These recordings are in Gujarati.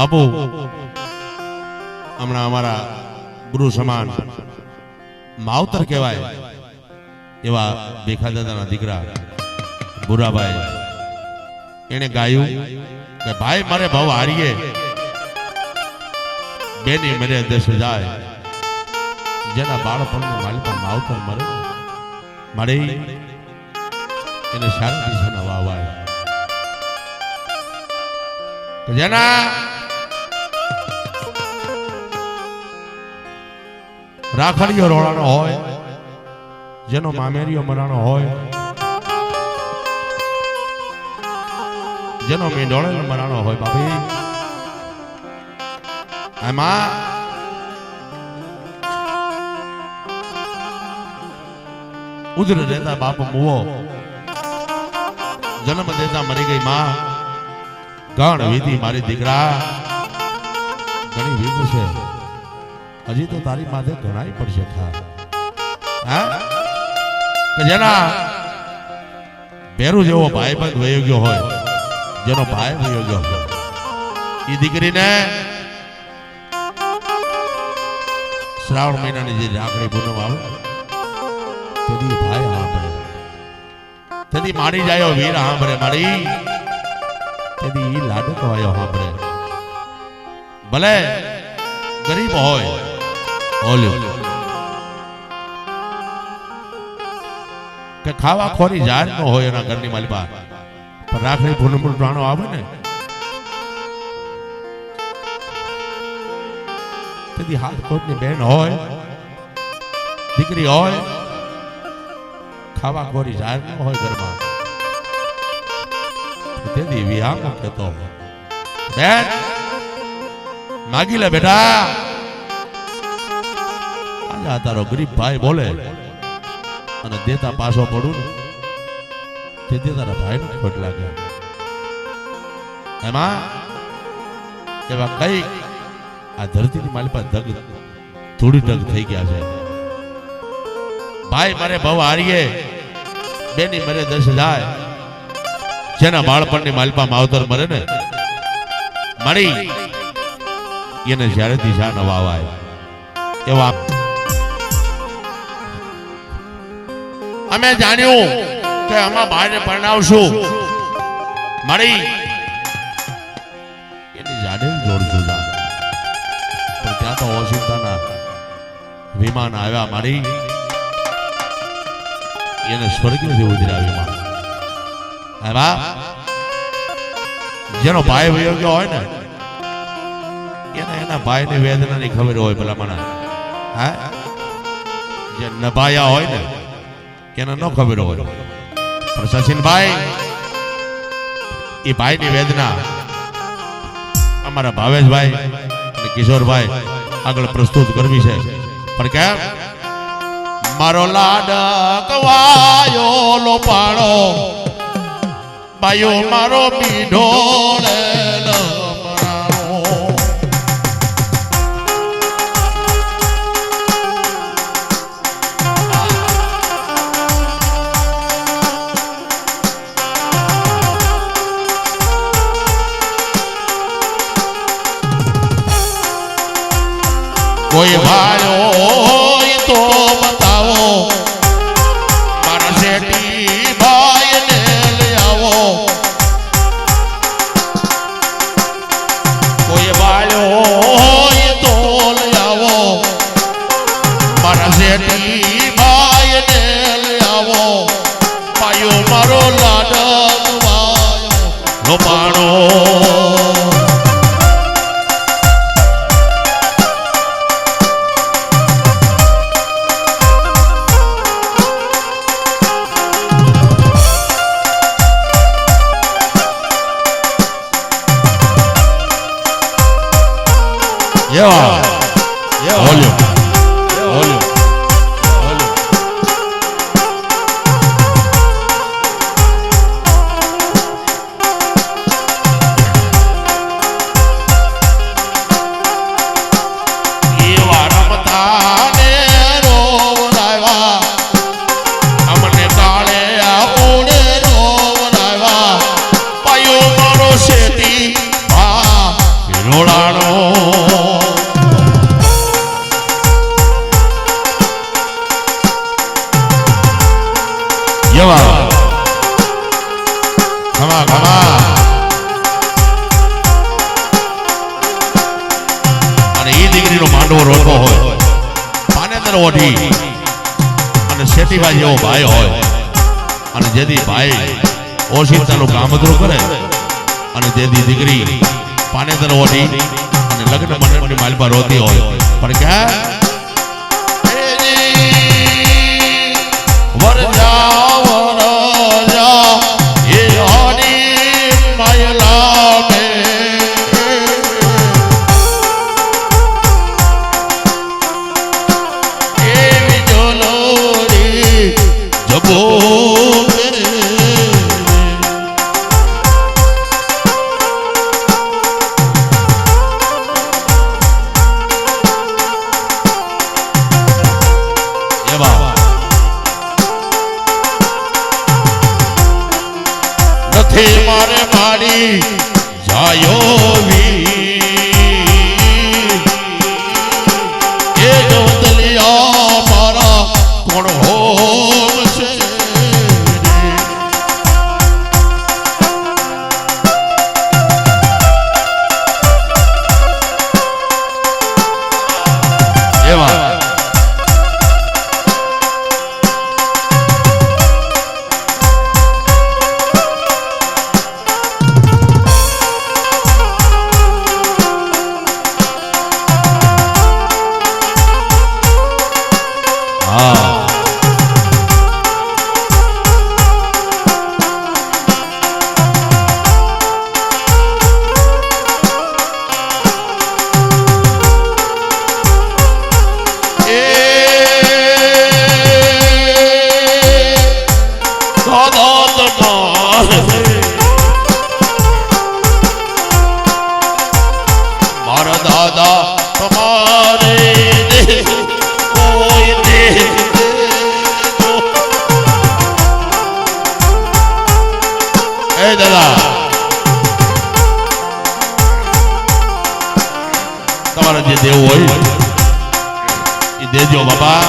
બાપુ હમણાં અમારા ગુરુ સમાન માવતર કહેવાય એવા ભેખા દાદાના દીકરા ભૂરાભાઈ એને ગાયું કે ભાઈ મારે ભાવ હારીએ બેની મેરે દેશ જાય જેના બાળપણની માલિકા માવતર મરે મળે એને સારા દિશાના વાવાય જેના રાખડીઓ રોળાનો હોય જેનો મામેરીઓ મરાનો હોય જેનો મેંઢોળેલો મરાનો હોય બાપી એમાં ઉધર રહેતા બાપ મુવો જન્મ દેતા મરી ગઈ માં ગણ વિધિ મારી દીકરા ઘણી વિધ છે હજી તો તારી માથે ઘણાય પડશે હા કે જેના ભેરું જેવો ભાઈબંધ વયો ગયો હોય જેનો ભાઈ વયો ગયો હોય એ દીકરીને શ્રાવણ મહિનાની જે રાખડી પૂનમ આવે તેની ભાઈ સાંભળે તેની મારી જાય વીર સાંભળે મારી તેની ઈ લાડક વાયો સાંભળે ભલે ગરીબ હોય ઓલ્યો કે ખાવા ખોરી જાર ન હોય એના ઘરની માલિકા પણ રાખડી પૂનમ રાણો આવે ને તેથી હાથ કોટની બેન હોય દીકરી હોય ખાવા ખોરી જાર ન હોય ઘરમાં તેથી વિહામ કહેતો બેન માગી લે બેટા આજા તારો ગરીબ ભાઈ બોલે અને દેતા પાછો પડું ને તેથી તારા ભાઈ ને ખોટ લાગે એમાં એવા કઈ આ ધરતીની માલિકા ધગ થોડી ઢગ થઈ ગયા છે ભાઈ મારે ભાવ હારીએ બેની મરે દસ જાય જેના બાળપણની માલિકા માવતર મરે ને મળી એને જ્યારે દિશા ન વાવાય એવા અમે જાણ્યું કે આમાં ભાઈને પરણાવશું મળી એની જાડે જોડશું પણ ત્યાં તો ઓશિંતાના વિમાન આવ્યા મળી એને સ્વર્ગથી ઉતર્યા વિમાન એવા જેનો ભાઈ વયો ગયો હોય ને એને એના ભાઈની વેદનાની ખબર હોય ભલા મને હા જે નભાયા હોય ને એને ન ખબર હોય પણ સચિનભાઈ એ ભાઈની વેદના અમારા ભાવેશભાઈ અને કિશોરભાઈ આગળ પ્રસ્તુત કરવી છે પણ કેમ મારો લાડકવાયો લોપાળો બાયો મારો પીઢો કોઈ ભાઈઓ હોય તો બતાવો મારા શેઠી ભાઈને લઈ આવો કોઈ ભાઈઓ હોય તો લઈ આવો મારા શેઠી ભાઈને લઈ આવો પાયો મારો લાડકવાયો લોપાણો Olho. રોળા જેવા ખમા ખમા અને એ દીકરીનો માંડવો રોતો હોય પાનેતર ઓઢી અને શેઠીબા જેવો ભાઈ હોય અને જેથી ભાઈ ઓશિતાનું કામધરું કરે અને જેથી દીકરી પાનેતર ઓઢી અને લગ્ન મંડપની માલપા રોતી હોય પણ ક્યાં મારે મારી જાયો એ દલિયા મારા કોણ હોમ છે એવા મારા દાદા તમારે કોઈ દે એ દાદા તમારે જે દેવું હોય એ દેજો બાબા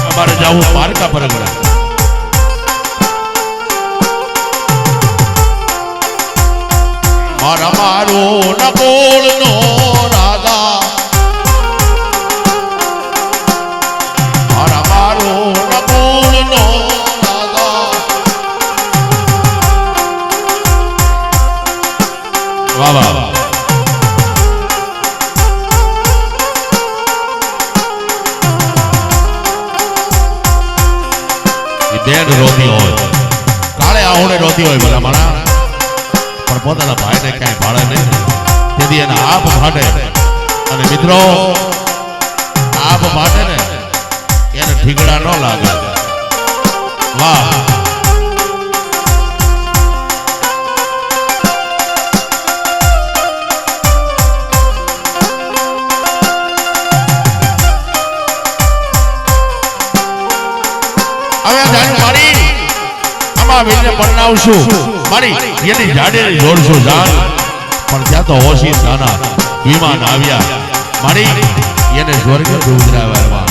અમારે જવું પારકા પરગડા મારા મારો નકોળ નો રાજા મારા મારો નકોળ નો રાજા વાહ વાહ એ બેન રોતી હોય કાળે આહોડે રોતી હોય ભલા માણા પણ પોતાના ભાઈને ક્યાંય ભાડે નહીં તેથી એને આપ માટે અને મિત્રો આપ માટે ને એને ઠીકડા ન લાગે વાહ હવે જાણ મારી આમાં વીરને પરણાવશું મારી એની જાડેરી જોડશું જાન પણ ત્યાં તો હોશી સાના વિમાન આવ્યા મારી એને સ્વર્ગે ઉતરાવ્યા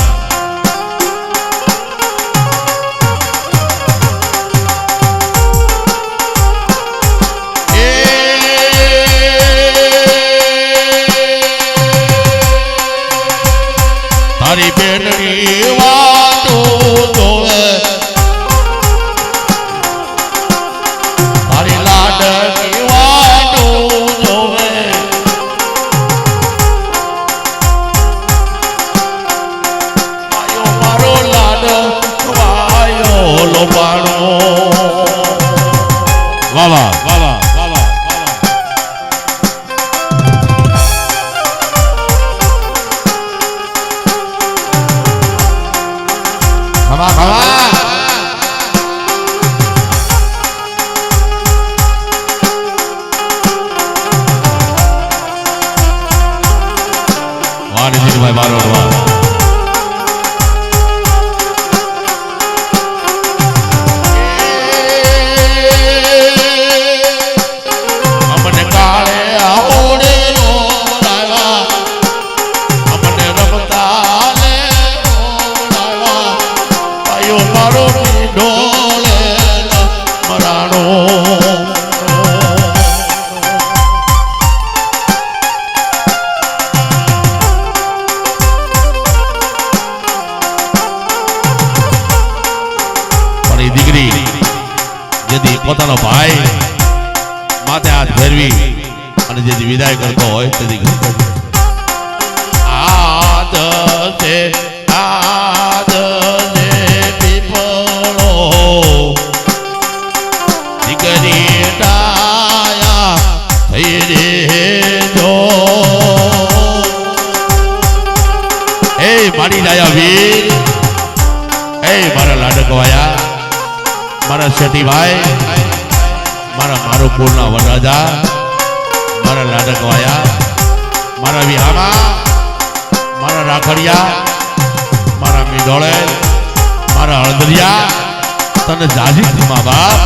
તારી બેનની વાતો જોવે તારી લાડની વાતો જોવે આયો મારો લાડ વાયો લોબાણો વાહ વાહ વાહ વાહ ભાઈ બારો અમને કાળે આવડે અમને રમતા આયો મારો પોતાનો ભાઈ માથે હાથ ફેરવી અને જેથી વિદાય કરતો હોય તેથી આદ છે પીપળો દીકરી ડાયા થઈ રે જો એ મારી ડાયા વીર એ મારા લાડકવાયા મારા શેઠીભાઈ મારા મારુપુરના વનરાજા મારા લાડકવાયા મારા વિહામા મારા રાખડિયા મારા મીડોળે મારા હળદરિયા તને જાજી મા બાપ